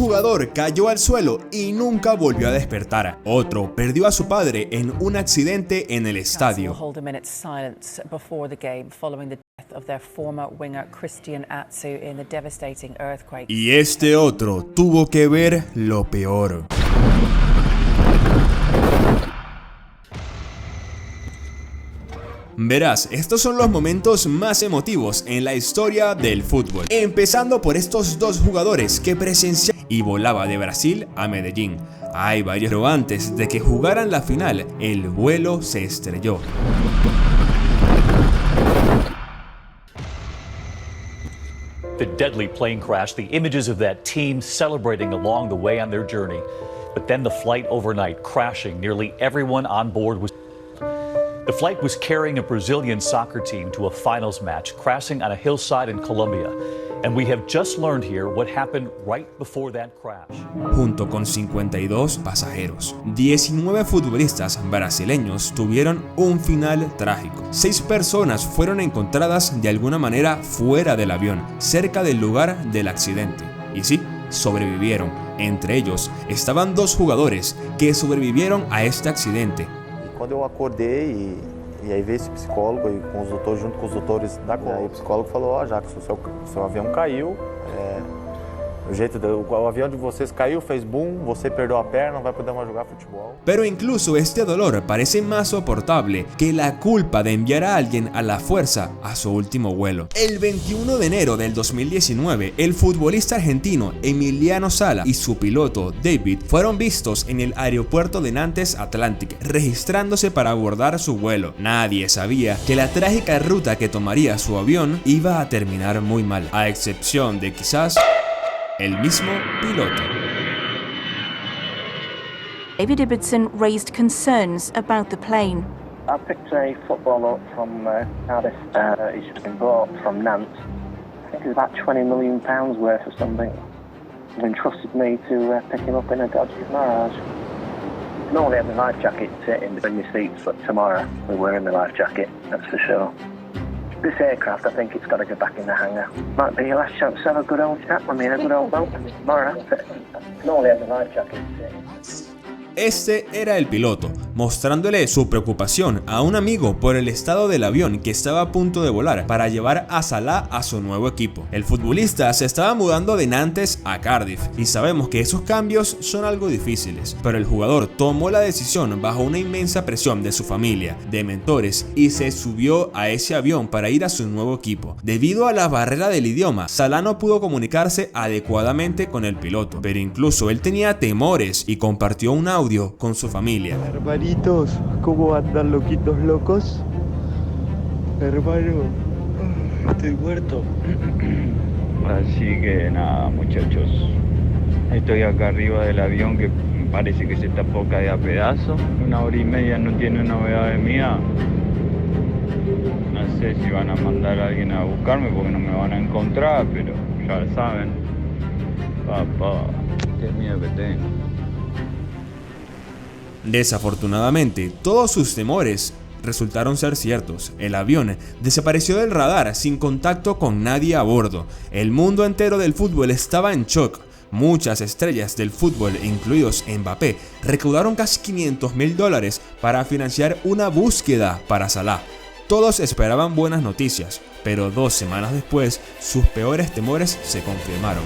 jugador cayó al suelo y nunca volvió a despertar. Otro perdió a su padre en un accidente en el estadio. Y este otro tuvo que ver lo peor. Verás, estos son los momentos más emotivos en la historia del fútbol. Empezando por estos dos jugadores que presenciaron y volaba de Brasil a Medellín. Hay varios, pero antes de que jugaran la final, el vuelo se estrelló. The deadly plane crash, the images of that team celebrating along the way on their journey. But then the flight overnight crashing, nearly everyone on board was... The flight was carrying a Brazilian soccer team to a finals match, crashing on a hillside in Colombia. And we have just learned here what happened right before that crash. Junto con 52 pasajeros, 19 futbolistas brasileños tuvieron un final trágico. 6 personas fueron encontradas de alguna manera fuera del avión, cerca del lugar del accidente. Y sí, sobrevivieron. Entre ellos estaban 2 jugadores que sobrevivieron a este accidente. Quando eu acordei e aí veio esse psicólogo e com os doutores, junto com os doutores da Colômbia, aí o psicólogo falou: ó, Jackson, o seu avião caiu, o avião de vocês caiu, fez boom, você perdeu a perna, não vai poder mais jogar futebol. Pero incluso este dolor parece más soportable que la culpa de enviar a alguien a la fuerza a su último vuelo. El 21 de enero del 2019, el futbolista argentino Emiliano Sala y su piloto David fueron vistos en el aeropuerto de Nantes Atlantic, registrándose para abordar su vuelo. Nadie sabía que la trágica ruta que tomaría su avión iba a terminar muy mal, a excepción de quizás el mismo piloto. David Ibbotson raised concerns about the plane. I picked a footballer up from Cardiff. He's just been bought from Nantes. I think it's about £20 million worth or something. They've entrusted me to pick him up in a dodgy Mirage. Normally I have my life jacket in between my seats, but tomorrow we're wearing my life jacket, that's for sure. This aircraft, I think it's got to go back in the hangar. Might be your last chance to have a good old chat with me in a good old boat tomorrow. Normally I have my life jacket Este era el piloto, mostrándole su preocupación a un amigo por el estado del avión que estaba a punto de volar para llevar a Salah a su nuevo equipo. El futbolista se estaba mudando de Nantes a Cardiff y sabemos que esos cambios son algo difíciles, pero el jugador tomó la decisión bajo una inmensa presión de su familia, de mentores, y se subió a ese avión para ir a su nuevo equipo. Debido a la barrera del idioma, Salah no pudo comunicarse adecuadamente con el piloto, pero incluso él tenía temores y compartió un audio con su familia. Hermanitos, ¿cómo andan loquitos locos? Hermano, estoy muerto. Así que nada, muchachos, estoy acá arriba del avión que parece que se está poca de a pedazo. 1 hora y media no tiene novedades mías. No sé si van a mandar a alguien a buscarme porque no me van a encontrar, pero ya saben. Papá, qué miedo que tengo. Desafortunadamente, todos sus temores resultaron ser ciertos. El avión desapareció del radar sin contacto con nadie a bordo. El mundo entero del fútbol estaba en shock. Muchas estrellas del fútbol, incluidos Mbappé, recaudaron casi $500.000 para financiar una búsqueda para Salah. Todos esperaban buenas noticias, pero 2 semanas después, sus peores temores se confirmaron.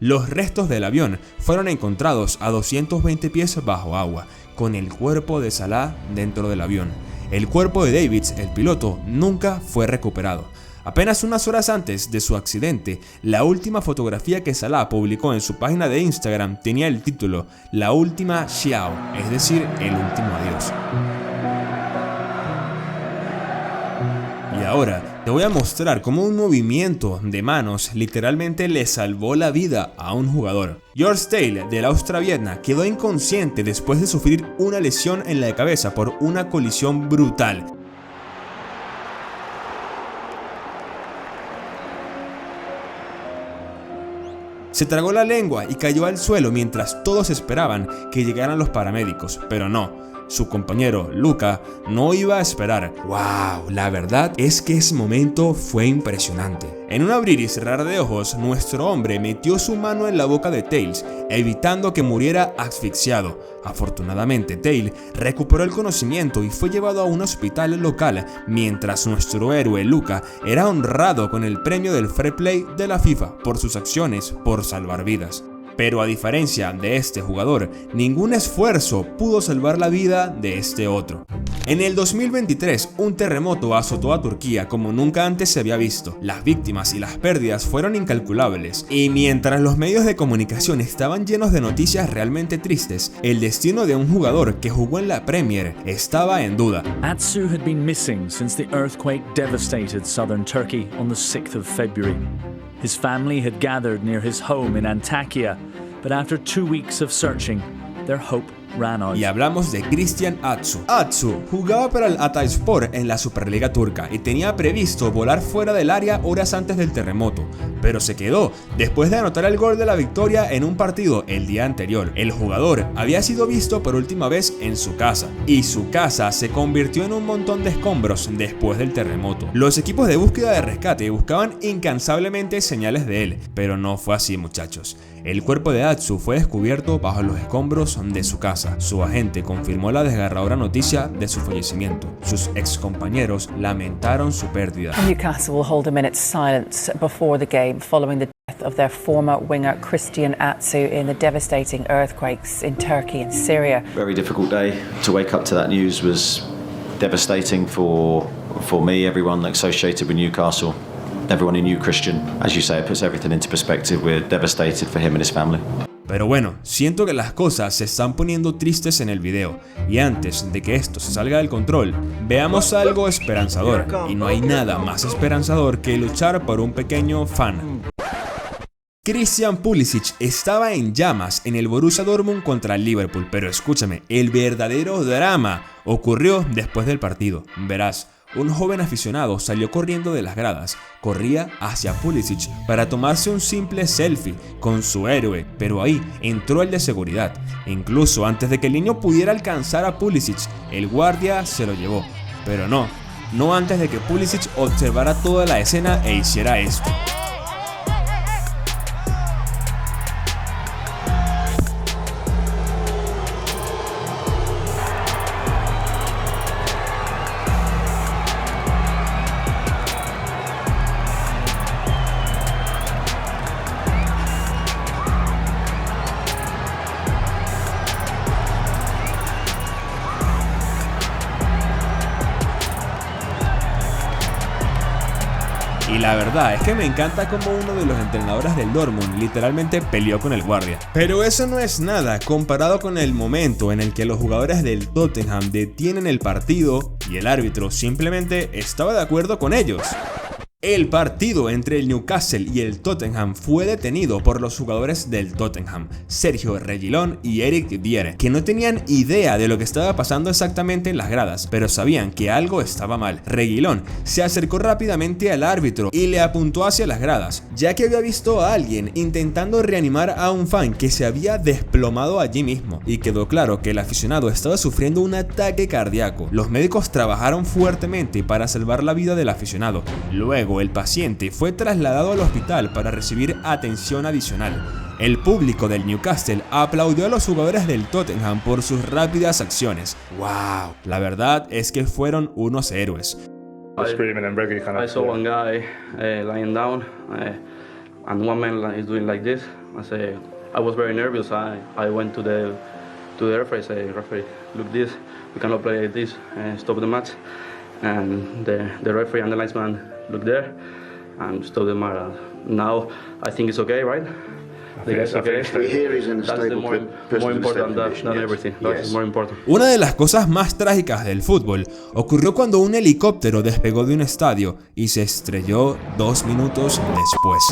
Los restos del avión fueron encontrados a 220 pies bajo agua, con el cuerpo de Salah dentro del avión. El cuerpo de David, el piloto, nunca fue recuperado. Apenas unas horas antes de su accidente, la última fotografía que Salah publicó en su página de Instagram tenía el título "La última Ciao", es decir, el último adiós. Y ahora te voy a mostrar cómo un movimiento de manos literalmente le salvó la vida a un jugador. George Taylor del Austria Viena quedó inconsciente después de sufrir una lesión en la cabeza por una colisión brutal. Se tragó la lengua y cayó al suelo mientras todos esperaban que llegaran los paramédicos, pero no. su compañero Luca no iba a esperar. ¡Wow! La verdad es que ese momento fue impresionante. En un abrir y cerrar de ojos, nuestro hombre metió su mano en la boca de Tails, evitando que muriera asfixiado. Afortunadamente, Tails recuperó el conocimiento y fue llevado a un hospital local, mientras nuestro héroe Luca era honrado con el premio del Fair Play de la FIFA por sus acciones por salvar vidas. Pero a diferencia de este jugador, ningún esfuerzo pudo salvar la vida de este otro. En el 2023, un terremoto azotó a Turquía como nunca antes se había visto. Las víctimas y las pérdidas fueron incalculables, y mientras los medios de comunicación estaban llenos de noticias realmente tristes, el destino de un jugador que jugó en la Premier estaba en duda. Atsu had been missing since the earthquake devastated southern Turkey on the 6th of February. His family had gathered near his home in Antakya, but after 2 weeks of searching, their hope ran out. Y hablamos de Christian Atsu. Atsu jugaba para el Hatayspor en la Superliga turca y tenía previsto volar fuera del área horas antes del terremoto, pero se quedó después de anotar el gol de la victoria en un partido el día anterior. El jugador había sido visto por última vez en su casa, y su casa se convirtió en un montón de escombros después del terremoto. Los equipos de búsqueda de rescate buscaban incansablemente señales de él, pero no fue así, muchachos. El cuerpo de Atsu fue descubierto bajo los escombros de su casa. Su agente confirmó la desgarradora noticia de su fallecimiento. Sus excompañeros lamentaron su pérdida. Newcastle will hold a minute's silence before the game following the death of their former winger Christian Atsu in the devastating earthquakes in Turkey and Syria. Very difficult day. To wake up to that news was devastating for me, everyone associated with Newcastle. Everyone who knew Christian. As you say, it puts everything into perspective. We're devastated for him and his family. Pero bueno, siento que las cosas se están poniendo tristes en el video, y antes de que esto se salga del control, veamos algo esperanzador, y no hay nada más esperanzador que luchar por un pequeño fan. Christian Pulisic estaba en llamas en el Borussia Dortmund contra el Liverpool, pero escúchame, el verdadero drama ocurrió después del partido. Verás, un joven aficionado salió corriendo de las gradas, corría hacia Pulisic para tomarse un simple selfie con su héroe, pero ahí entró el de seguridad. Incluso antes de que el niño pudiera alcanzar a Pulisic, el guardia se lo llevó. Pero no antes de que Pulisic observara toda la escena e hiciera esto. Y la verdad es que me encanta como uno de los entrenadores del Dortmund literalmente peleó con el guardia. Pero eso no es nada comparado con el momento en el que los jugadores del Tottenham detienen el partido y el árbitro simplemente estaba de acuerdo con ellos. El partido entre el Newcastle y el Tottenham fue detenido por los jugadores del Tottenham, Sergio Reguilón y Eric Dier, que no tenían idea de lo que estaba pasando exactamente en las gradas, pero sabían que algo estaba mal. Reguilón se acercó rápidamente al árbitro y le apuntó hacia las gradas, ya que había visto a alguien intentando reanimar a un fan que se había desplomado allí mismo, y quedó claro que el aficionado estaba sufriendo un ataque cardíaco. Los médicos trabajaron fuertemente para salvar la vida del aficionado. Luego, el paciente fue trasladado al hospital para recibir atención adicional. El público del Newcastle aplaudió a los jugadores del Tottenham por sus rápidas acciones. ¡Wow! La verdad es que fueron unos héroes. I saw one guy lying down and one man is doing like this. I was very nervous. I went to the referee and said, "Referee, look this. We cannot play like this. Stop the match." And the referee and the linesman look there and stop the match. Now I think it's okay, right? That's more important than everything. That's more important. Una de las cosas más trágicas del fútbol ocurrió cuando un helicóptero despegó de un estadio y se estrelló 2 minutos después.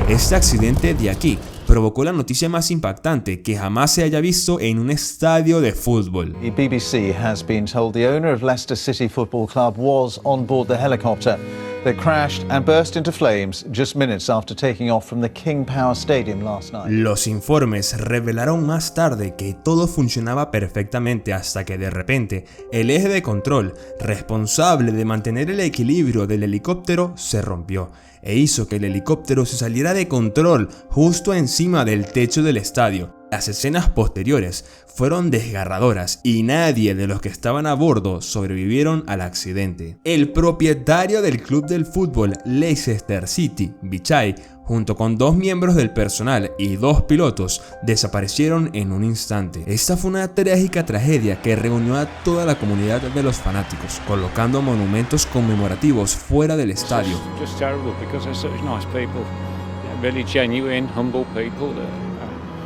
Este accidente de aquí provocó la noticia más impactante que jamás se haya visto en un estadio de fútbol. The BBC has been told the owner of Leicester City Football Club was on board the helicopter. They crashed and burst into flames just minutes after taking off from the King Power Stadium last night. Los informes revelaron más tarde que todo funcionaba perfectamente hasta que de repente el eje de control, responsable de mantener el equilibrio del helicóptero, se rompió e hizo que el helicóptero se saliera de control justo encima del techo del estadio. Las escenas posteriores fueron desgarradoras y nadie de los que estaban a bordo sobrevivieron al accidente. El propietario del club del fútbol Leicester City, Vichai, junto con 2 miembros del personal y 2 pilotos, desaparecieron en un instante. Esta fue una trágica tragedia que reunió a toda la comunidad de los fanáticos, colocando monumentos conmemorativos fuera del estadio.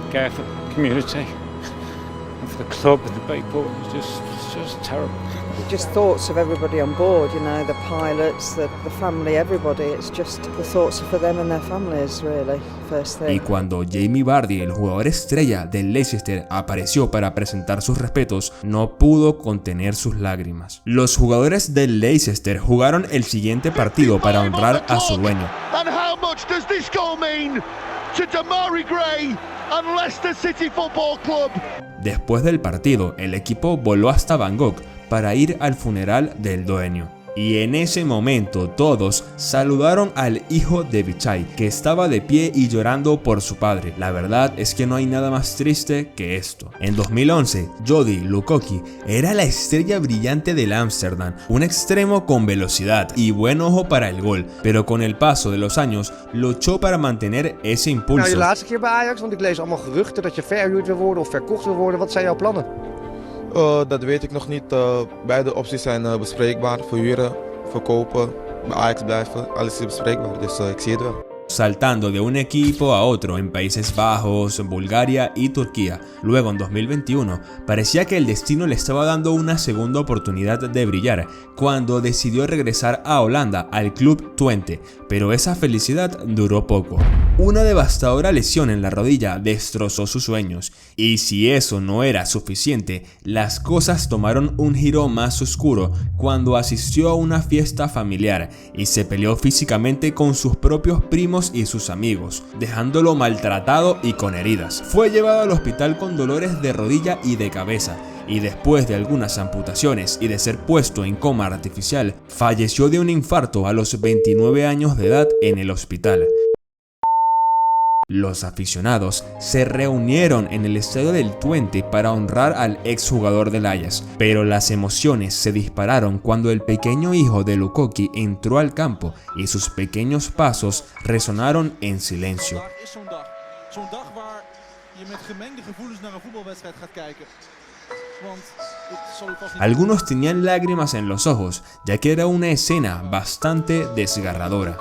Care for the community and for the club and the people. It's just terrible. Just thoughts of everybody on board, you know, the pilots, the family, everybody. It's just the thoughts for them and their families, really, first thing. Y cuando Jamie Vardy, el jugador estrella del Leicester, apareció para presentar sus respetos, no pudo contener sus lágrimas. Los jugadores del Leicester jugaron el siguiente partido para honrar a su dueño. And how much does this goal mean to Demarai Gray and Leicester City Football Club? Después del partido, el equipo voló hasta Bangkok para ir al funeral del dueño. Y en ese momento todos saludaron al hijo de Vichai, que estaba de pie y llorando por su padre. La verdad es que no hay nada más triste que esto. En 2011, Jody Lukoki era la estrella brillante del Amsterdam, un extremo con velocidad y buen ojo para el gol, pero con el paso de los años luchó para mantener ese impulso. Nou, je laatste keer bij Ajax, want ik lees allemaal geruchten dat je verhuurd wil worden of verkocht wil worden. Wat zijn jouw plannen? Dat weet ik nog niet. Beide opties zijn bespreekbaar. Verhuren, verkopen, bij Ajax blijven. Alles is bespreekbaar, dus ik zie het wel. Saltando de un equipo a otro en Países Bajos, Bulgaria y Turquía. Luego en 2021 parecía que el destino le estaba dando una segunda oportunidad de brillar cuando decidió regresar a Holanda al Club Twente, pero esa felicidad duró poco. Una devastadora lesión en la rodilla destrozó sus sueños, y si eso no era suficiente, las cosas tomaron un giro más oscuro cuando asistió a una fiesta familiar y se peleó físicamente con sus propios primos y sus amigos, dejándolo maltratado y con heridas. Fue llevado al hospital con dolores de rodilla y de cabeza, y después de algunas amputaciones y de ser puesto en coma artificial, falleció de un infarto a los 29 años de edad en el hospital. Los aficionados se reunieron en el estadio del Twente para honrar al exjugador del Ajax, pero las emociones se dispararon cuando el pequeño hijo de Lukoki entró al campo y sus pequeños pasos resonaron en silencio. Algunos tenían lágrimas en los ojos, ya que era una escena bastante desgarradora.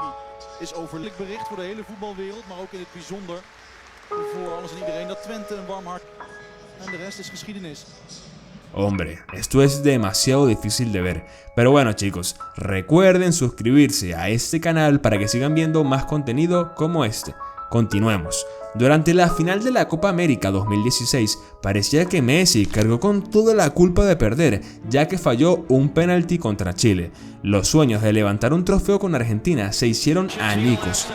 Is overlijk bericht voor de hele voetbalwereld, maar ook in het bijzonder voor alles en iedereen dat Twente een warm hart en de rest is geschiedenis. Hombre, esto es demasiado difícil de ver, pero bueno chicos, recuerden suscribirse a este canal para que sigan viendo más contenido como este. Continuemos. Durante la final de la Copa América 2016, parecía que Messi cargó con toda la culpa de perder, ya que falló un penalti contra Chile. Los sueños de levantar un trofeo con Argentina se hicieron añicos.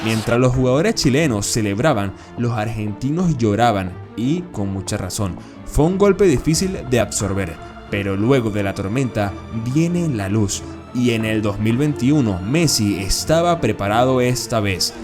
Mientras los jugadores chilenos celebraban, los argentinos lloraban y con mucha razón. Fue un golpe difícil de absorber, pero luego de la tormenta viene la luz y en el 2021 Messi estaba preparado esta vez.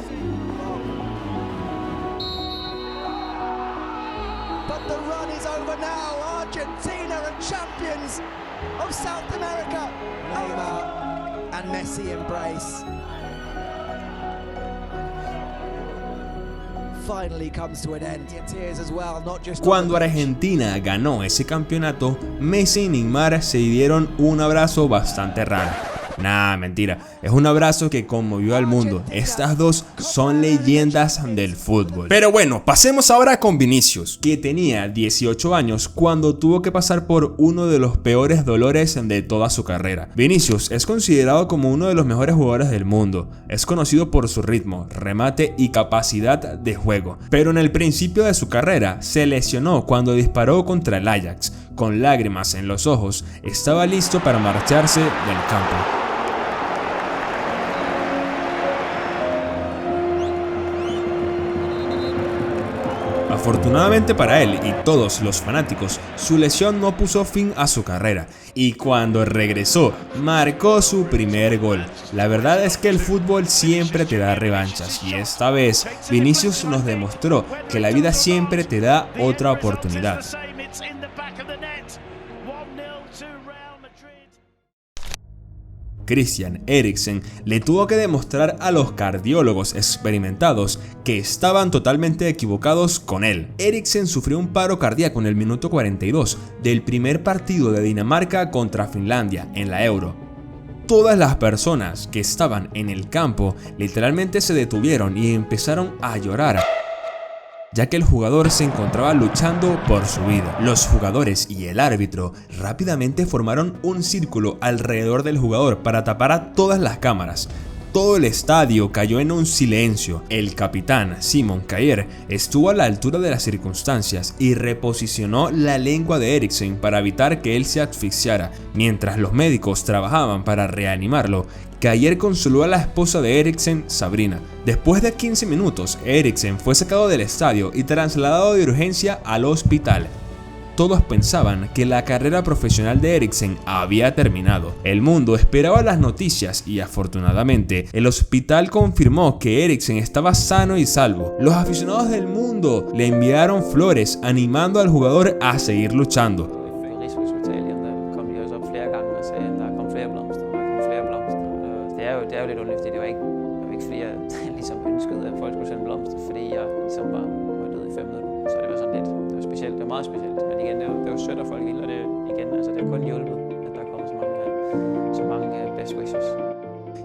Cuando Argentina ganó ese campeonato, Messi y Neymar se dieron un abrazo bastante raro. Nah, mentira, es un abrazo que conmovió al mundo. Estas dos son leyendas del fútbol. Pero bueno, pasemos ahora con Vinicius, que tenía 18 años cuando tuvo que pasar por uno de los peores dolores de toda su carrera. Vinicius es considerado como uno de los mejores jugadores del mundo. Es conocido por su ritmo, remate y capacidad de juego. Pero en el principio de su carrera se lesionó cuando disparó contra el Ajax. Con lágrimas en los ojos, estaba listo para marcharse del campo. Afortunadamente para él y todos los fanáticos, su lesión no puso fin a su carrera y cuando regresó, marcó su primer gol. La verdad es que el fútbol siempre te da revanchas y esta vez Vinicius nos demostró que la vida siempre te da otra oportunidad. Christian Eriksen le tuvo que demostrar a los cardiólogos experimentados que estaban totalmente equivocados con él. Eriksen sufrió un paro cardíaco en el minuto 42 del primer partido de Dinamarca contra Finlandia en la Euro. Todas las personas que estaban en el campo literalmente se detuvieron y empezaron a llorar, ya que el jugador se encontraba luchando por su vida. Los jugadores y el árbitro rápidamente formaron un círculo alrededor del jugador para tapar a todas las cámaras. Todo el estadio cayó en un silencio. El capitán, Simon Kjær, estuvo a la altura de las circunstancias y reposicionó la lengua de Eriksen para evitar que él se asfixiara. Mientras los médicos trabajaban para reanimarlo, Kjær consoló a la esposa de Eriksen, Sabrina. Después de 15 minutos, Eriksen fue sacado del estadio y trasladado de urgencia al hospital. Todos pensaban que la carrera profesional de Eriksen había terminado. El mundo esperaba las noticias y afortunadamente el hospital confirmó que Eriksen estaba sano y salvo. Los aficionados del mundo le enviaron flores animando al jugador a seguir luchando.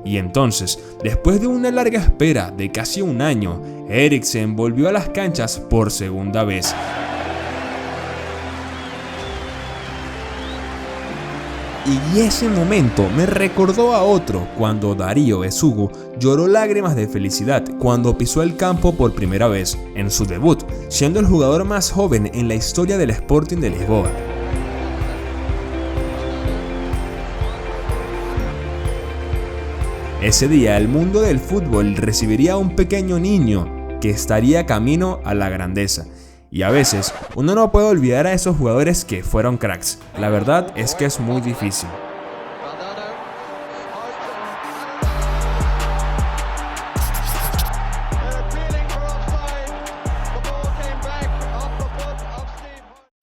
Y entonces, después de una larga espera de casi un año, Eriksen volvió a las canchas por segunda vez. Y ese momento me recordó a otro, cuando Darío Esugu lloró lágrimas de felicidad cuando pisó el campo por primera vez, en su debut, siendo el jugador más joven en la historia del Sporting de Lisboa. Ese día el mundo del fútbol recibiría a un pequeño niño que estaría camino a la grandeza. Y a veces uno no puede olvidar a esos jugadores que fueron cracks. La verdad es que es muy difícil.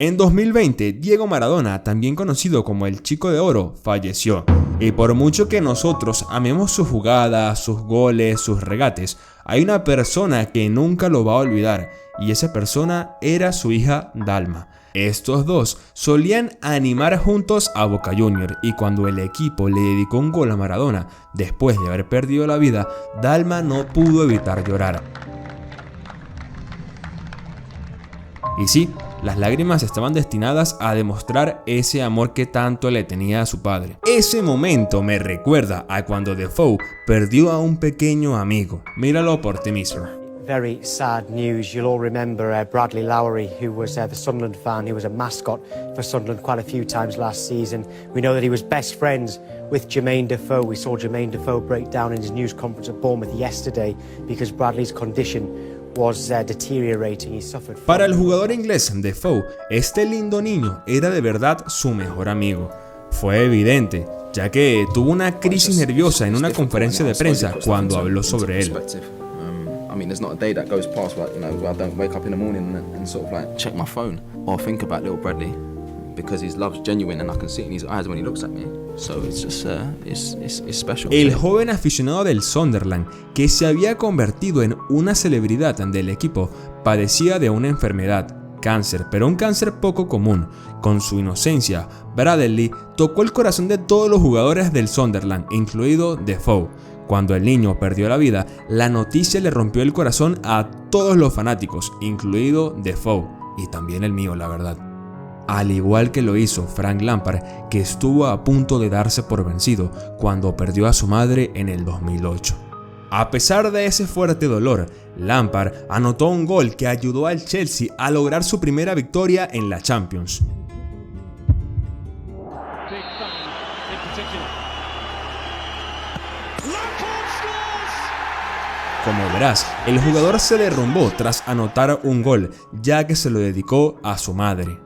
En 2020, Diego Maradona, también conocido como el Chico de Oro, falleció. Y por mucho que nosotros amemos sus jugadas, sus goles, sus regates, hay una persona que nunca lo va a olvidar, y esa persona era su hija Dalma. Estos dos solían animar juntos a Boca Juniors, y cuando el equipo le dedicó un gol a Maradona, después de haber perdido la vida, Dalma no pudo evitar llorar. Y sí, las lágrimas estaban destinadas a demostrar ese amor que tanto le tenía a su padre. Ese momento me recuerda a cuando Defoe perdió a un pequeño amigo. Míralo por ti mismo. Very sad news. You'll all remember Bradley Lowery, who was the Sunderland fan. He was a mascot for Sunderland quite a few times last season. We know that he was best friends with Jermaine Defoe. We saw Jermaine Defoe break down in his news conference at Bournemouth yesterday because Bradley's condition was deteriorating. He suffered from... Para el jugador inglés Defoe, este lindo niño era de verdad su mejor amigo. Fue evidente, ya que tuvo una crisis nerviosa en una conferencia de prensa cuando habló sobre él. I mean, there's not a day that goes past where, you know, where I don't wake up in the morning and sort of like check my phone or think about little Bradley, because his love's genuine and I can see it in his eyes when he looks at me. So it's just it's special. El joven aficionado del Sunderland, que se había convertido en una celebridad del equipo, padecía de una enfermedad. cáncer, pero un cáncer poco común. Con su inocencia, Bradley tocó el corazón de todos los jugadores del Sunderland, incluido Defoe. Cuando el niño perdió la vida, la noticia le rompió el corazón a todos los fanáticos, incluido Defoe, y también el mío, la verdad. Al igual que lo hizo Frank Lampard, que estuvo a punto de darse por vencido cuando perdió a su madre en el 2008. A pesar de ese fuerte dolor, Lampard anotó un gol que ayudó al Chelsea a lograr su primera victoria en la Champions. Como verás, el jugador se derrumbó tras anotar un gol, ya que se lo dedicó a su madre.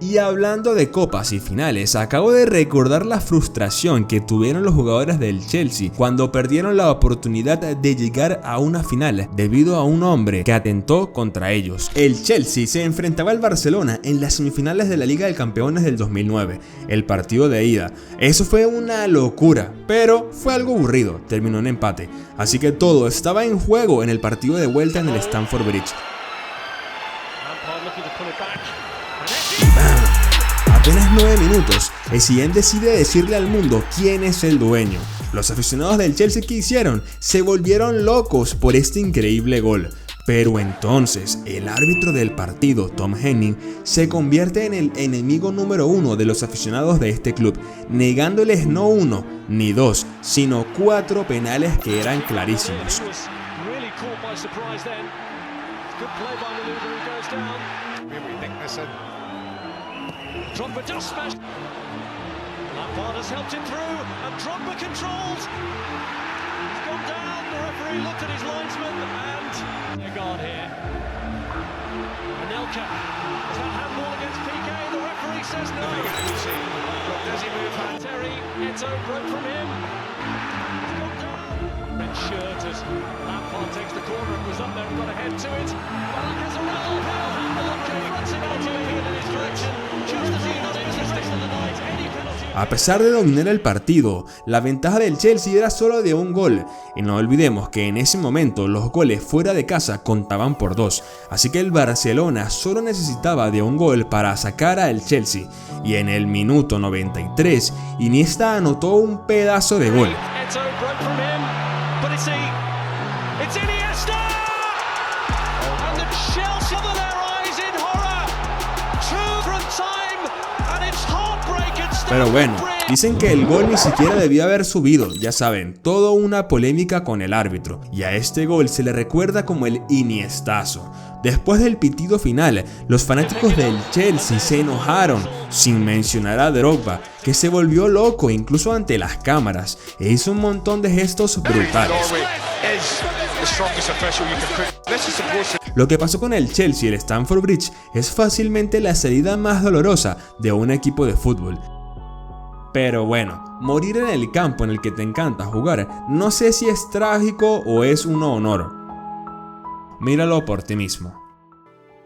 Y hablando de copas y finales, acabo de recordar la frustración que tuvieron los jugadores del Chelsea cuando perdieron la oportunidad de llegar a una final debido a un hombre que atentó contra ellos. El Chelsea se enfrentaba al Barcelona en las semifinales de la Liga de Campeones del 2009, el partido de ida. Eso fue una locura, pero fue algo aburrido, terminó en empate. Así que todo estaba en juego en el partido de vuelta en el Stamford Bridge. Apenas 9 minutos, Essien decide decirle al mundo quién es el dueño. Los aficionados del Chelsea, ¿qué hicieron? Se volvieron locos por este increíble gol. Pero entonces, el árbitro del partido, Tom Henning, se convierte en el enemigo número 1 de los aficionados de este club, negándoles no 1 ni 2, sino 4 penales que eran clarísimos. Drogba just smashed. Lampard has helped him through, and Drogba controls. He's gone down. The referee looked at his linesman, and they're gone here. Anelka has had handball against PK. The referee says no. Does he move hand? Terry, Eto broke from him. He's gone down. Red shirt as Lampard takes the corner and was up there and got ahead to it. Alcazarel, handball, confronts him out in his direction. A pesar de dominar el partido, la ventaja del Chelsea era solo de un gol, y no olvidemos que en ese momento los goles fuera de casa contaban por 2, así que el Barcelona solo necesitaba de un gol para sacar al Chelsea, y en el minuto 93, Iniesta anotó un pedazo de gol. Pero bueno, dicen que el gol ni siquiera debió haber subido, ya saben, toda una polémica con el árbitro, y a este gol se le recuerda como el Iniestazo. Después del pitido final, los fanáticos del Chelsea se enojaron, sin mencionar a Drogba, que se volvió loco incluso ante las cámaras, e hizo un montón de gestos brutales. Lo que pasó con el Chelsea y el Stamford Bridge es fácilmente la salida más dolorosa de un equipo de fútbol. Pero bueno, morir en el campo en el que te encanta jugar, no sé si es trágico o es un honor. Míralo por ti mismo.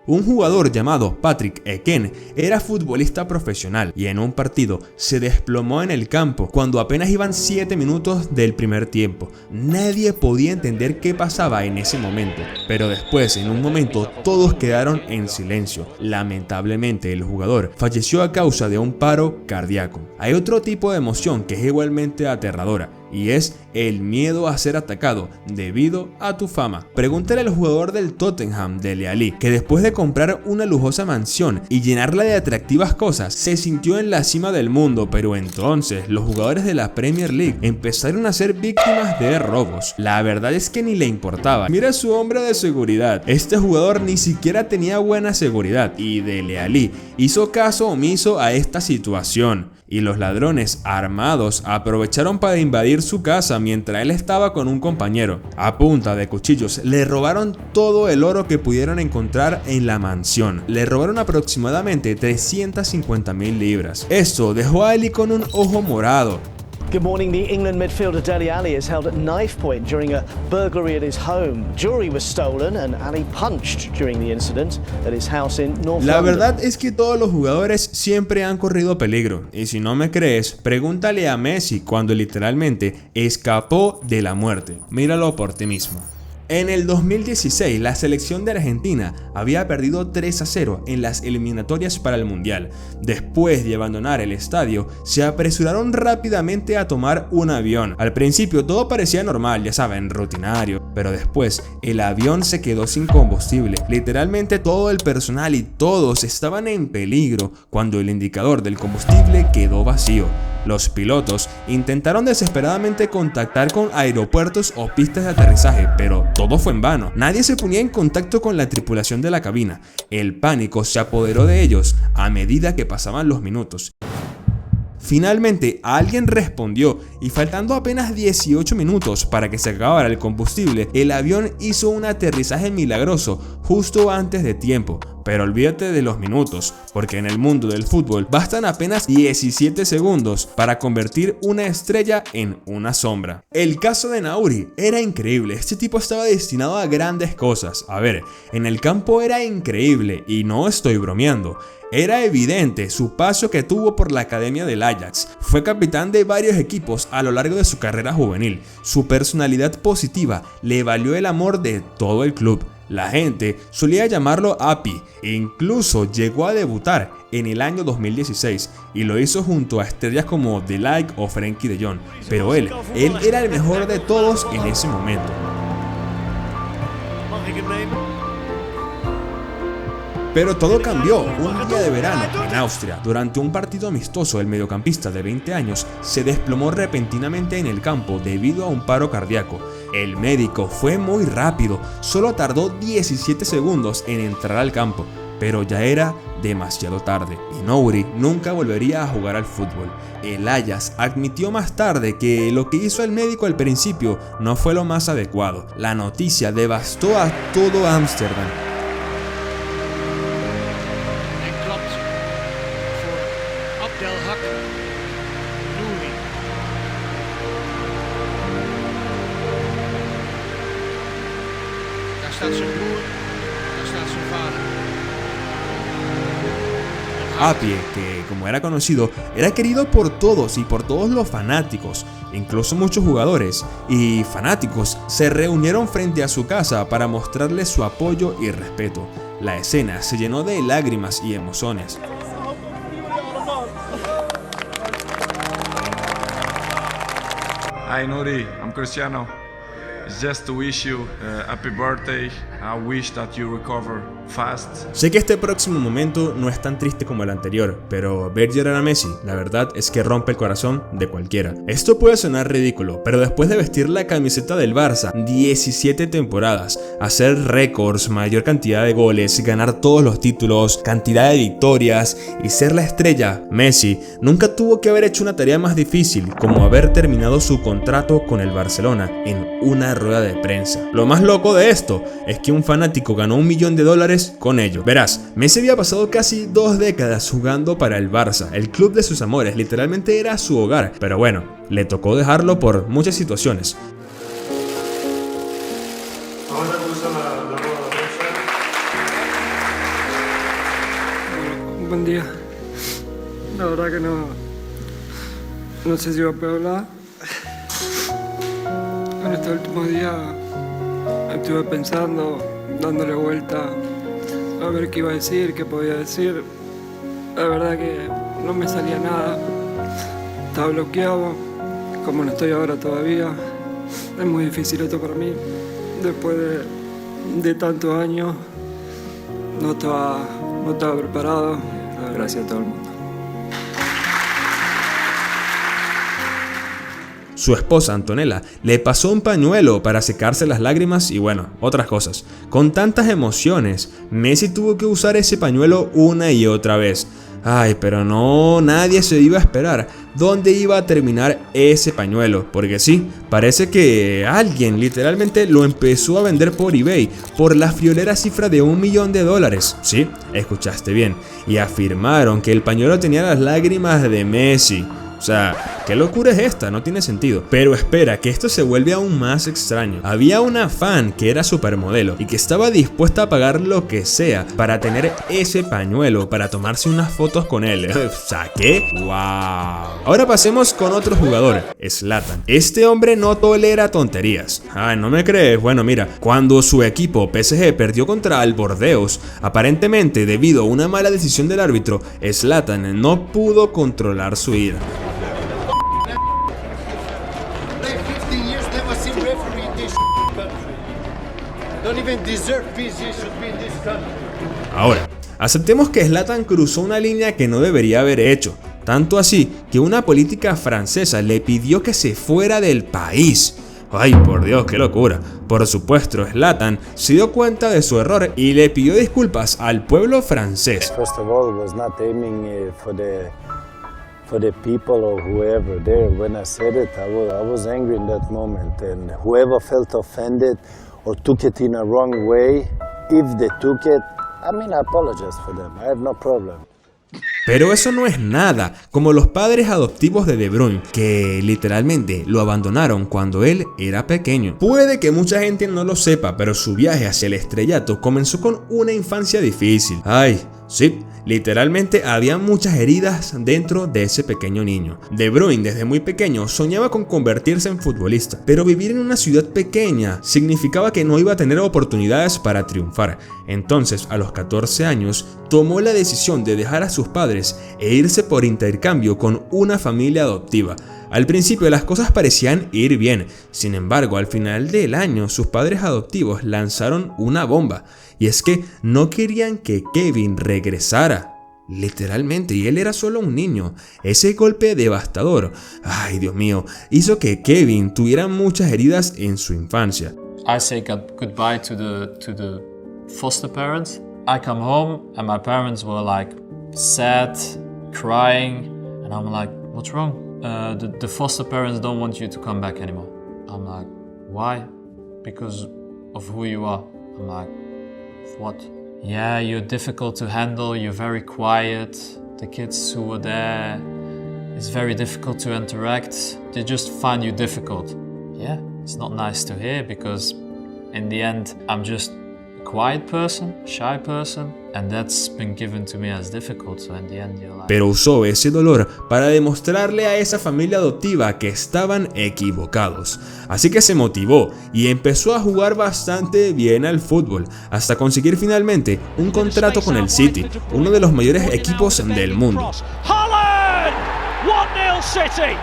Un jugador llamado Patrick Eken era futbolista profesional y en un partido se desplomó en el campo cuando apenas iban 7 minutos del primer tiempo. Nadie podía entender qué pasaba en ese momento, pero después en un momento todos quedaron en silencio. Lamentablemente el jugador falleció a causa de un paro cardíaco. Hay otro tipo de emoción que es igualmente aterradora, y es el miedo a ser atacado debido a tu fama. Pregúntale al jugador del Tottenham, Dele Alli, que después de comprar una lujosa mansión y llenarla de atractivas cosas, se sintió en la cima del mundo, pero entonces los jugadores de la Premier League empezaron a ser víctimas de robos. La verdad es que ni le importaba. Mira su hombre de seguridad. Este jugador ni siquiera tenía buena seguridad y Dele Alli hizo caso omiso a esta situación. Y los ladrones armados aprovecharon para invadir su casa mientras él estaba con un compañero. A punta de cuchillos le robaron todo el oro que pudieron encontrar en la mansión. Le robaron aproximadamente 350.000 libras. Esto dejó a Alli con un ojo morado. Good morning. The England midfielder Dele Alli is held at knife point during a burglary at his home. Jewelry was stolen and Alli punched during the incident at his house in North London. La verdad es que todos los jugadores siempre han corrido peligro. Y si no me crees, pregúntale a Messi cuando literalmente escapó de la muerte. Míralo por ti mismo. En el 2016, la selección de Argentina había perdido 3-0 en las eliminatorias para el Mundial. Después de abandonar el estadio, se apresuraron rápidamente a tomar un avión. Al principio todo parecía normal, ya saben, rutinario, pero después el avión se quedó sin combustible. Literalmente todo el personal y todos estaban en peligro cuando el indicador del combustible quedó vacío. Los pilotos intentaron desesperadamente contactar con aeropuertos o pistas de aterrizaje, pero todo fue en vano. Nadie se ponía en contacto con la tripulación de la cabina. El pánico se apoderó de ellos a medida que pasaban los minutos. Finalmente alguien respondió y faltando apenas 18 minutos para que se acabara el combustible, el avión hizo un aterrizaje milagroso justo antes de tiempo. Pero olvídate de los minutos, porque en el mundo del fútbol bastan apenas 17 segundos para convertir una estrella en una sombra. El caso de Nauri era increíble, este tipo estaba destinado a grandes cosas. A ver, en el campo era increíble y no estoy bromeando. Era evidente su paso que tuvo por la academia del Ajax. Fue capitán de varios equipos a lo largo de su carrera juvenil. Su personalidad positiva le valió el amor de todo el club. La gente solía llamarlo Api e incluso llegó a debutar en el año 2016 y lo hizo junto a estrellas como De Ligt o Frenkie de Jong, pero él era el mejor de todos en ese momento. Pero todo cambió un día de verano en Austria. Durante un partido amistoso, el mediocampista de 20 años se desplomó repentinamente en el campo debido a un paro cardíaco. El médico fue muy rápido, solo tardó 17 segundos en entrar al campo, pero ya era demasiado tarde y Nauri nunca volvería a jugar al fútbol. El Ajax admitió más tarde que lo que hizo el médico al principio no fue lo más adecuado. La noticia devastó a todo Ámsterdam. Apie, que como era conocido, era querido por todos y por todos los fanáticos. Incluso muchos jugadores y fanáticos se reunieron frente a su casa para mostrarle su apoyo y respeto. La escena se llenó de lágrimas y emociones. Hi Nuri, I'm Cristiano. It's just to wish you a happy birthday. I wish that you recover fast. Sé que este próximo momento no es tan triste como el anterior, pero ver llorar a Messi, la verdad es que rompe el corazón de cualquiera. Esto puede sonar ridículo, pero después de vestir la camiseta del Barça 17 temporadas, hacer récords, mayor cantidad de goles, ganar todos los títulos, cantidad de victorias y ser la estrella, Messi nunca tuvo que haber hecho una tarea más difícil como haber terminado su contrato con el Barcelona en una rueda de prensa. Lo más loco de esto es que un fanático ganó $1 millón con ello. Verás, Messi había pasado casi 2 décadas jugando para el Barça, el club de sus amores, literalmente era su hogar, pero bueno, le tocó dejarlo por muchas situaciones. Buen día. La verdad que no sé si va a poder hablar. En estos últimos días estuve pensando, dándole vuelta a ver qué iba a decir, qué podía decir. La verdad que no me salía nada. Estaba bloqueado, como no estoy ahora todavía. Es muy difícil esto para mí. Después de tantos años, no estaba preparado. Gracias a todo el mundo. Su esposa Antonella le pasó un pañuelo para secarse las lágrimas y bueno, otras cosas. Con tantas emociones, Messi tuvo que usar ese pañuelo una y otra vez. Ay, pero no, nadie se iba a esperar dónde iba a terminar ese pañuelo, porque sí, parece que alguien literalmente lo empezó a vender por eBay por la friolera cifra de $1 millón. Sí, escuchaste bien, y afirmaron que el pañuelo tenía las lágrimas de Messi. O sea, ¿qué locura es esta? No tiene sentido. Pero espera, que esto se vuelve aún más extraño. Había una fan que era supermodelo y que estaba dispuesta a pagar lo que sea para tener ese pañuelo, para tomarse unas fotos con él. O sea, ¿qué? ¡Wow! Ahora pasemos con otro jugador, Zlatan. Este hombre no tolera tonterías. Ay, ¿no me crees? Bueno, mira, cuando su equipo PSG perdió contra el Bordeaux, aparentemente debido a una mala decisión del árbitro, Zlatan no pudo controlar su ira. Ahora, aceptemos que Zlatan cruzó una línea que no debería haber hecho, tanto así que una política francesa le pidió que se fuera del país. Ay, por Dios, qué locura. Por supuesto, Zlatan se dio cuenta de su error y le pidió disculpas al pueblo francés. First of all, was not aiming for the people or whoever there. When I said it, I was angry in that moment, and whoever felt offended or took it in a wrong way, if they took it, I mean, I apologize for them. I have no problem. Pero eso no es nada, como los padres adoptivos de De Bruyne, que literalmente lo abandonaron cuando él era pequeño. Puede que mucha gente no lo sepa, pero su viaje hacia el estrellato comenzó con una infancia difícil. Ay, sí, literalmente había muchas heridas dentro de ese pequeño niño. De Bruyne desde muy pequeño soñaba con convertirse en futbolista, pero vivir en una ciudad pequeña significaba que no iba a tener oportunidades para triunfar. Entonces, a los 14 años, tomó la decisión de dejar a sus padres e irse por intercambio con una familia adoptiva. Al principio las cosas parecían ir bien, sin embargo al final del año sus padres adoptivos lanzaron una bomba, y es que no querían que Kevin regresara. Literalmente, y él era solo un niño. Ese golpe devastador, ay Dios mío, hizo que Kevin tuviera muchas heridas en su infancia. I say goodbye to the foster parents. I come home and my parents were like sad, crying, and I'm like, what's wrong? The foster parents don't want you to come back anymore. I'm like, why? Because of who you are. I'm like, what? Yeah, you're difficult to handle, you're very quiet. The kids who were there, it's very difficult to interact. They just find you difficult. Yeah, it's not nice to hear because in the end, I'm just a quiet person, shy person, and that's been given to me as difficult, so in the end you're like... Pero usó ese dolor para demostrarle a esa familia adoptiva que estaban equivocados. Así que se motivó y empezó a jugar bastante bien al fútbol, hasta conseguir finalmente un contrato con el City, uno de los mayores equipos del mundo. Haaland! 1-0 City!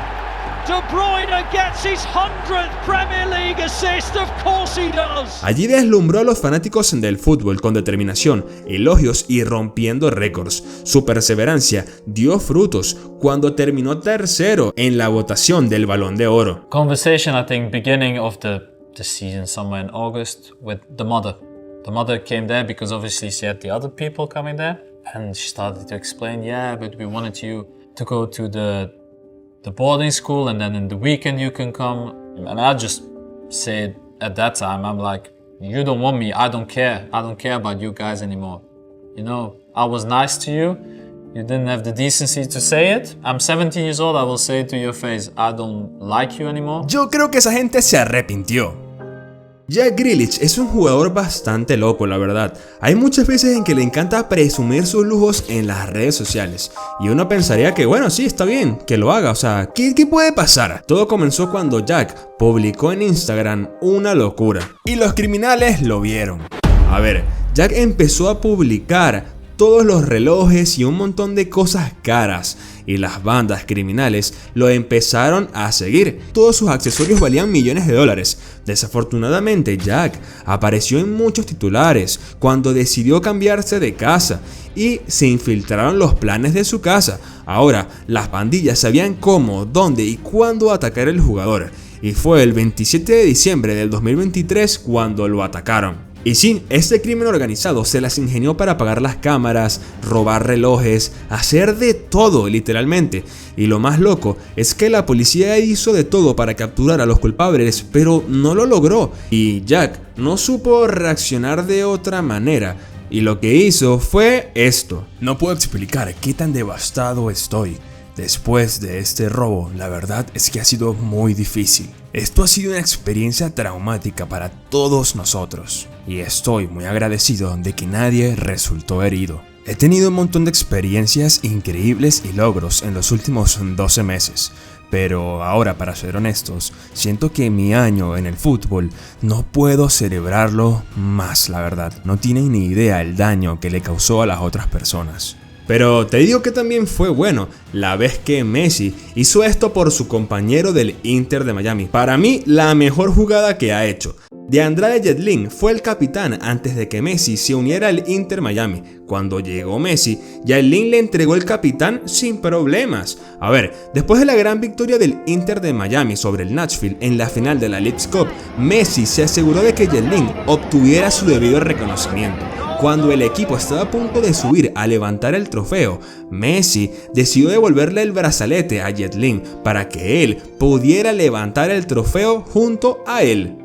De Bruyne gets his 100th Premier League assist, of course he does. Allí deslumbró a los fanáticos del fútbol con determinación, elogios y rompiendo récords. Su perseverancia dio frutos cuando terminó tercero en la votación del Balón de Oro. Conversation, I think, beginning of the season, somewhere in August, with the mother. The mother came there because obviously she had the other people coming there, and she started to explain, yeah, but we wanted you to go to the boarding school, and then in the weekend you can come. And I just said at that time, I'm like, you don't want me, I don't care about you guys anymore. You know, I was nice to you, you didn't have the decency to say it. I'm 17 years old, I will say it to your face, I don't like you anymore. Yo creo que esa gente se arrepintió. Jack Grealish es un jugador bastante loco, la verdad. Hay muchas veces en que le encanta presumir sus lujos en las redes sociales, y uno pensaría que bueno, sí, está bien, que lo haga, o sea, ¿qué puede pasar? Todo comenzó cuando Jack publicó en Instagram una locura, y los criminales lo vieron. A ver, Jack empezó a publicar todos los relojes y un montón de cosas caras, y las bandas criminales lo empezaron a seguir. Todos sus accesorios valían millones de dólares. Desafortunadamente, Jack apareció en muchos titulares cuando decidió cambiarse de casa y se infiltraron los planes de su casa. Ahora, las pandillas sabían cómo, dónde y cuándo atacar al jugador, y fue el 27 de diciembre del 2023 cuando lo atacaron. Y sí, este crimen organizado se las ingenió para apagar las cámaras, robar relojes, hacer de todo literalmente. Y lo más loco es que la policía hizo de todo para capturar a los culpables, pero no lo logró. Y Jack no supo reaccionar de otra manera, y lo que hizo fue esto. No puedo explicar qué tan devastado estoy. Después de este robo, la verdad es que ha sido muy difícil. Esto ha sido una experiencia traumática para todos nosotros y estoy muy agradecido de que nadie resultó herido. He tenido un montón de experiencias increíbles y logros en los últimos 12 meses, pero ahora, para ser honestos, siento que mi año en el fútbol no puedo celebrarlo más, la verdad. No tienen ni idea el daño que le causó a las otras personas. Pero te digo que también fue bueno la vez que Messi hizo esto por su compañero del Inter de Miami. Para mí, la mejor jugada que ha hecho. DeAndrade Yedlin fue el capitán antes de que Messi se uniera al Inter Miami. Cuando llegó Messi, Yedlin le entregó el capitán sin problemas. A ver, después de la gran victoria del Inter de Miami sobre el Nashville en la final de la Leagues Cup, Messi se aseguró de que Yedlin obtuviera su debido reconocimiento. Cuando el equipo estaba a punto de subir a levantar el trofeo, Messi decidió devolverle el brazalete a Yedlin para que él pudiera levantar el trofeo junto a él.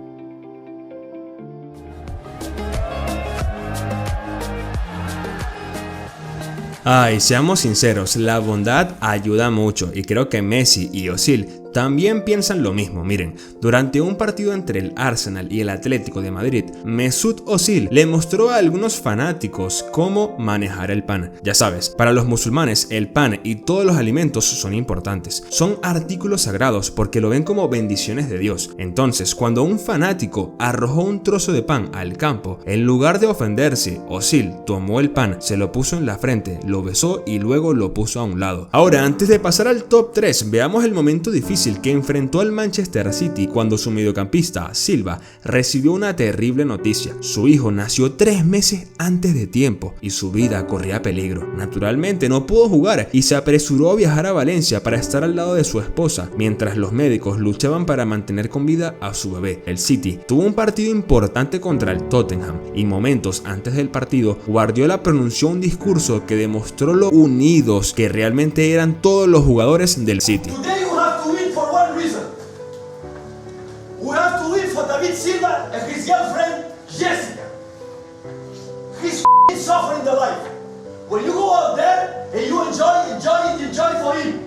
Ay, seamos sinceros, la bondad ayuda mucho y creo que Messi y Özil también piensan lo mismo. Miren, durante un partido entre el Arsenal y el Atlético de Madrid, Mesut Özil le mostró a algunos fanáticos cómo manejar el pan. Ya sabes, para los musulmanes el pan y todos los alimentos son importantes. Son artículos sagrados porque lo ven como bendiciones de Dios. Entonces, cuando un fanático arrojó un trozo de pan al campo, en lugar de ofenderse, Özil tomó el pan, se lo puso en la frente, lo besó y luego lo puso a un lado. Ahora, antes de pasar al top 3, veamos el momento difícil que enfrentó al Manchester City cuando su mediocampista Silva recibió una terrible noticia. Su hijo nació 3 meses antes de tiempo y su vida corría peligro. Naturalmente no pudo jugar y se apresuró a viajar a Valencia para estar al lado de su esposa mientras los médicos luchaban para mantener con vida a su bebé. El City tuvo un partido importante contra el Tottenham y momentos antes del partido Guardiola pronunció un discurso que demostró lo unidos que realmente eran todos los jugadores del City. David Silva and his girlfriend Jessica. He's suffering the life. When you go out there and you enjoy for him.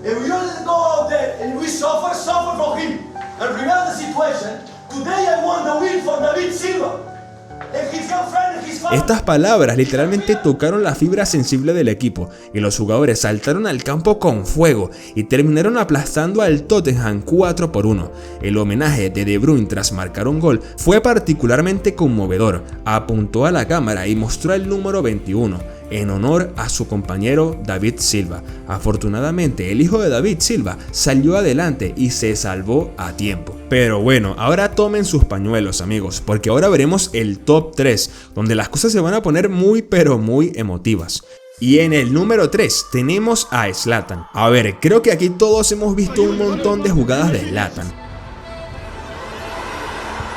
And we don't go out there and we suffer for him. And remember the situation. Today I want the win for David Silva. Estas palabras literalmente tocaron la fibra sensible del equipo y los jugadores saltaron al campo con fuego y terminaron aplastando al Tottenham 4-1. El homenaje de De Bruyne tras marcar un gol fue particularmente conmovedor. Apuntó a la cámara y mostró el número 21 en honor a su compañero David Silva. Afortunadamente, el hijo de David Silva salió adelante y se salvó a tiempo. Pero bueno, ahora tomen sus pañuelos, amigos, porque ahora veremos el top 3, donde las cosas se van a poner muy pero muy emotivas. Y en el número 3 tenemos a Zlatan. A ver, creo que aquí todos hemos visto un montón de jugadas de Zlatan.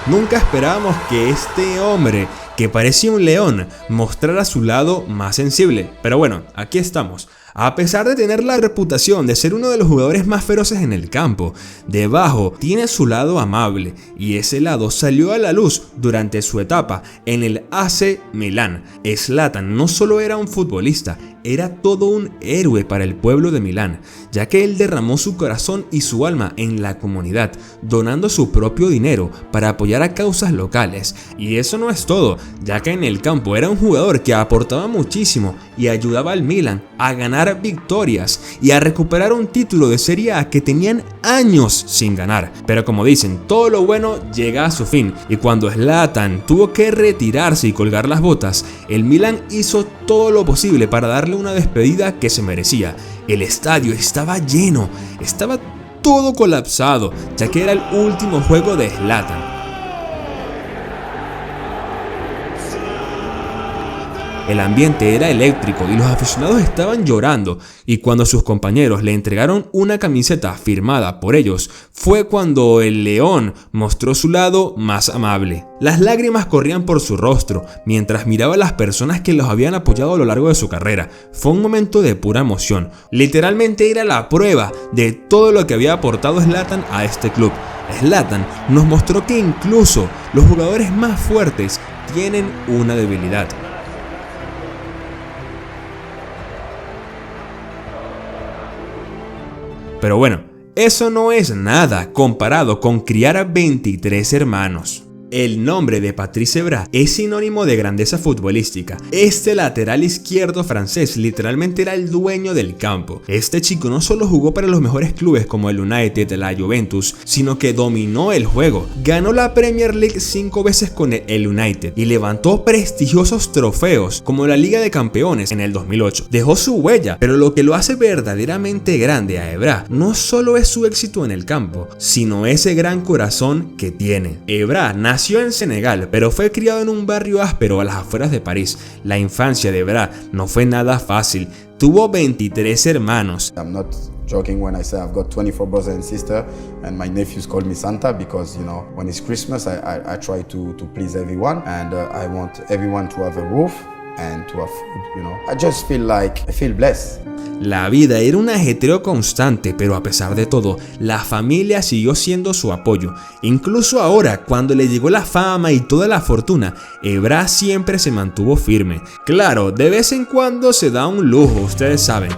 Nunca esperábamos que este hombre, que parecía un león, mostrara su lado más sensible. Pero bueno, aquí estamos. A pesar de tener la reputación de ser uno de los jugadores más feroces en el campo, debajo tiene su lado amable y ese lado salió a la luz durante su etapa en el AC Milán. Zlatan no solo era un futbolista, era todo un héroe para el pueblo de Milán, ya que él derramó su corazón y su alma en la comunidad, donando su propio dinero para apoyar a causas locales. Y eso no es todo, ya que en el campo era un jugador que aportaba muchísimo y ayudaba al Milan a ganar victorias y a recuperar un título de Serie A que tenían años sin ganar. Pero como dicen, todo lo bueno llega a su fin, y cuando Zlatan tuvo que retirarse y colgar las botas, el Milan hizo todo lo posible para darle una despedida que se merecía. El estadio estaba lleno, estaba todo colapsado, ya que era el último juego de Zlatan. El ambiente era eléctrico y los aficionados estaban llorando, y cuando sus compañeros le entregaron una camiseta firmada por ellos, fue cuando el león mostró su lado más amable. Las lágrimas corrían por su rostro mientras miraba a las personas que los habían apoyado a lo largo de su carrera. Fue un momento de pura emoción. Literalmente era la prueba de todo lo que había aportado Zlatan a este club. Zlatan nos mostró que incluso los jugadores más fuertes tienen una debilidad. Pero bueno, eso no es nada comparado con criar a 23 hermanos. El nombre de Patrice Evra es sinónimo de grandeza futbolística. Este lateral izquierdo francés literalmente era el dueño del campo. Este chico no solo jugó para los mejores clubes como el United, la Juventus, sino que dominó el juego. Ganó la Premier League 5 veces con el United y levantó prestigiosos trofeos como la Liga de Campeones en el 2008. Dejó su huella, pero lo que lo hace verdaderamente grande a Evra no solo es su éxito en el campo, sino ese gran corazón que tiene. Evra nació en Senegal, pero fue criado en un barrio áspero a las afueras de París. La infancia de Evra no fue nada fácil. Tuvo 23 hermanos. I'm not joking when I say I've got 24 brothers and sisters, and my nephews call me Santa because, you know, when it's Christmas, I try to please everyone, and I want everyone to have a roof and to have food, you know. I just feel blessed. La vida era un ajetreo constante, pero a pesar de todo, la familia siguió siendo su apoyo. Incluso ahora, cuando le llegó la fama y toda la fortuna, Evra siempre se mantuvo firme. Claro, de vez en cuando se da un lujo, ustedes saben.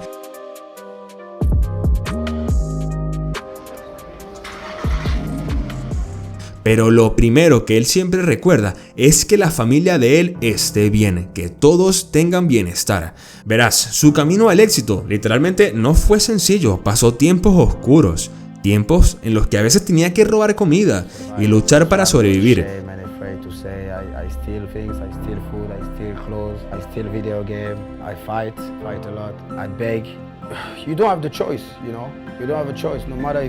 Pero lo primero que él siempre recuerda es que la familia de él esté bien, que todos tengan bienestar. Verás, su camino al éxito literalmente no fue sencillo, pasó tiempos oscuros, tiempos en los que a veces tenía que robar comida y luchar para sobrevivir.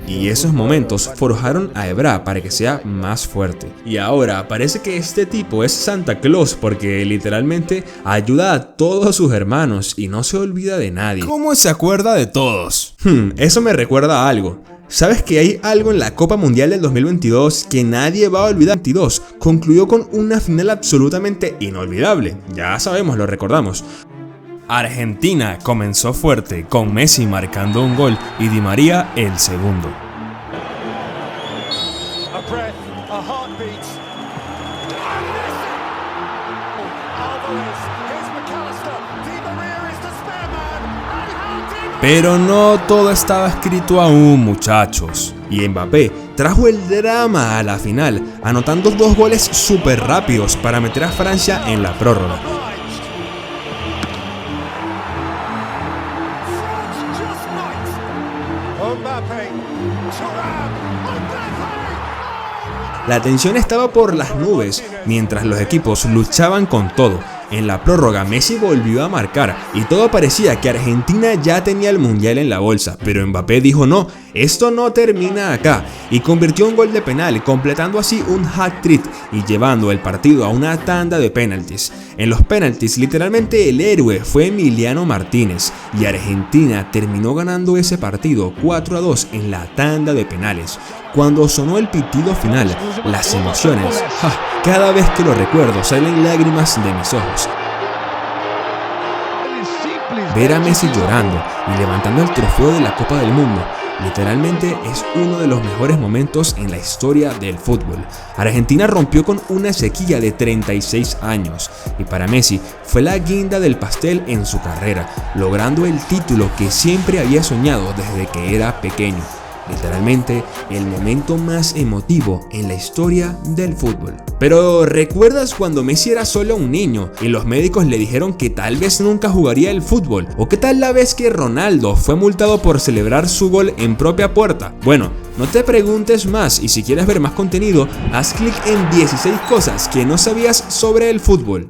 Y esos momentos forjaron a Evra para que sea más fuerte. Y ahora parece que este tipo es Santa Claus porque literalmente ayuda a todos sus hermanos y no se olvida de nadie. ¿Cómo se acuerda de todos? Eso me recuerda a algo. ¿Sabes que hay algo en la Copa Mundial del 2022 que nadie va a olvidar? 2022 concluyó con una final absolutamente inolvidable. Ya sabemos, lo recordamos. Argentina comenzó fuerte, con Messi marcando un gol y Di María el segundo. Pero no todo estaba escrito aún, muchachos. Y Mbappé trajo el drama a la final, anotando 2 goles súper rápidos para meter a Francia en la prórroga. La tensión estaba por las nubes mientras los equipos luchaban con todo. En la prórroga Messi volvió a marcar y todo parecía que Argentina ya tenía el mundial en la bolsa, pero Mbappé dijo no, esto no termina acá y convirtió un gol de penal, completando así un hat-trick y llevando el partido a una tanda de penaltis. En los penaltis literalmente el héroe fue Emiliano Martínez y Argentina terminó ganando ese partido 4-2 en la tanda de penales. Cuando sonó el pitido final, las emociones, cada vez que lo recuerdo salen lágrimas de mis ojos. Ver a Messi llorando y levantando el trofeo de la Copa del Mundo literalmente es uno de los mejores momentos en la historia del fútbol. Argentina rompió con una sequía de 36 años y para Messi fue la guinda del pastel en su carrera, logrando el título que siempre había soñado desde que era pequeño. Literalmente el momento más emotivo en la historia del fútbol. Pero ¿recuerdas cuando Messi era solo un niño y los médicos le dijeron que tal vez nunca jugaría el fútbol? ¿O qué tal la vez que Ronaldo fue multado por celebrar su gol en propia puerta? Bueno, no te preguntes más y si quieres ver más contenido, haz clic en 16 cosas que no sabías sobre el fútbol.